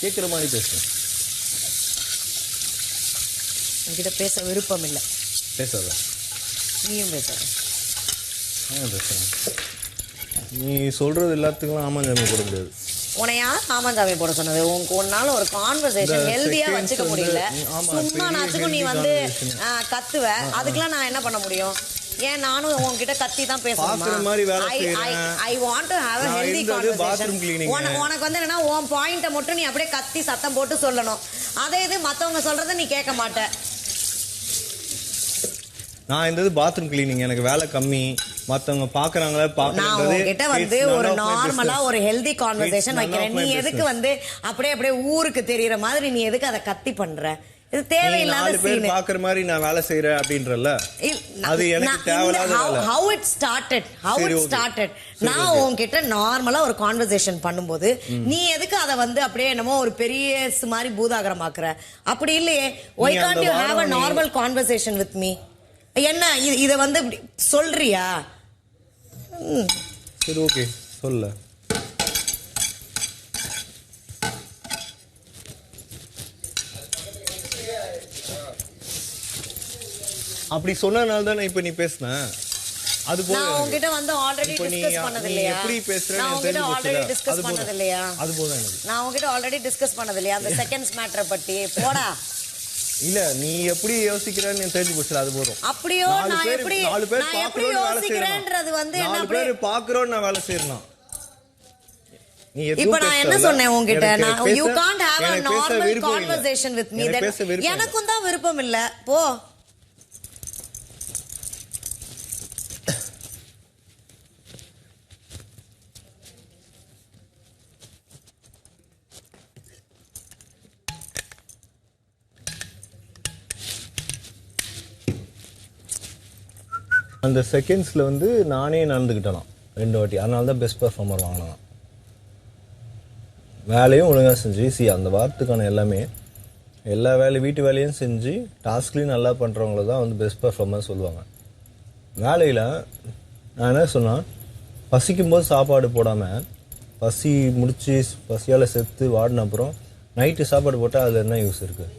கேட்குற மாதிரி பேசுகிறேன். என்கிட்ட பேச விருப்பம் இல்லை. பேசாத. நீயும் பேசாத. ஏன் பேசுகிறேன்? நீ சொல்கிறது எல்லாத்துக்கும் ஆமாஞ்சாமி போட முடியாது. உன்னை யார் ஆமாஞ்சாமி போட சொன்னது? உன்னால ஒரு கான்வர்சேஷன் ஹெல்தியாக வச்சுக்க முடியல. சும்மா நாச்சுக்கும் நீ வந்து கத்துவ. அதுக்கெல்லாம் நான் என்ன பண்ண முடியும்? ஏன் நானும் உன்கிட்ட கத்தி தான் பேசுறேன். I want to have a healthy conversation. உனக்கு வந்து என்னன்னா உன் பாயிண்ட்டை மட்டும் நீ அப்படியே கத்தி சத்தம் போட்டு சொல்லணும். அதே இது மற்றவங்க சொல்றதை நீ கேட்க மாட்ட. நான் இந்த பாத்ரூம் கிளீனிங் எனக்கு வேலை கம்மி, மற்றவங்க பாக்குறாங்களா நான் உங்ககிட்ட வந்து ஒரு நார்மலா ஒரு ஹெல்தி கான்வர்சேஷன் வைக்கிறேன். நீ எதுக்கு வந்து அப்படியே ஊருக்கு தெரியற மாதிரி நீ எதுக்கு அதை கத்தி பண்ற? இது தேவையில்லாத சீன். பாக்குற மாதிரி நான் வேலை செய்யறேன் அப்படின்றல அது எனக்கு தேவையில்லாத வேலை. how it started நான் உன்கிட்ட நார்மலா ஒரு கான்வர்சேஷன் பண்ணும்போது நீ எதுக்கு அதை வந்து அப்படியே என்னமோ ஒரு பெரிய மாதிரி பூதாகரமாக்குற? அப்படி இல்லையே. why can't you have a normal conversation with me? என்ன இத வந்து சொல்றியா? சரி ஓகே சொல்ல. அப்படி சொன்னனால தான் இப்ப நீ பேசுன. அது போல நான் உன்கிட்ட வந்து ஆல்ரெடி டிஸ்கஸ் பண்ணது இல்லையா? எப்படி பேசுறேன்னு நான் உன்கிட்ட ஆல்ரெடி டிஸ்கஸ் பண்ணது இல்லையா? அது போல எனக்கு நான் உன்கிட்ட ஆல்ரெடி டிஸ்கஸ் பண்ணது இல்லையா அந்த செகண்ட்ஸ் மேட்டரை பத்தி? போடா. இல்ல நீ எப்படி யோசிக்கிறேன்னு எனக்கு தெரிஞ்சு போச்சு. அது போதும். அப்படியோ நான் எப்படி யோசிக்கிறேன்றது வந்து என்ன? 4 பேர் பாக்குறோம் நான் வேலை செய்யறேன். இப்ப நான் என்ன சொன்னேன் உன்கிட்ட? you can't have a normal conversation with me. எனக்கும் தான் விருப்பம் இல்ல. போ. அந்த செகண்ட்ஸில் வந்து நானே நடந்துக்கிட்டலாம் 2 வாட்டி. அதனால தான் பெஸ்ட் பெர்ஃபார்மர் வாங்கினான். வேலையும் ஒழுங்காக செஞ்சு அந்த வாரத்துக்கான எல்லா வேலையும் வீட்டு வேலையும் செஞ்சு டாஸ்க்லையும் நல்லா பண்ணுறவங்கள தான் வந்து பெஸ்ட் பெர்ஃபார்மர் சொல்லுவாங்க. வேலையில் நான் என்ன சொன்னால், பசிக்கும்போது சாப்பாடு போடாமல் பசியால் செத்து வாடின அப்புறம் நைட்டு சாப்பாடு போட்டால் அதில் என்ன யூஸ் இருக்குது?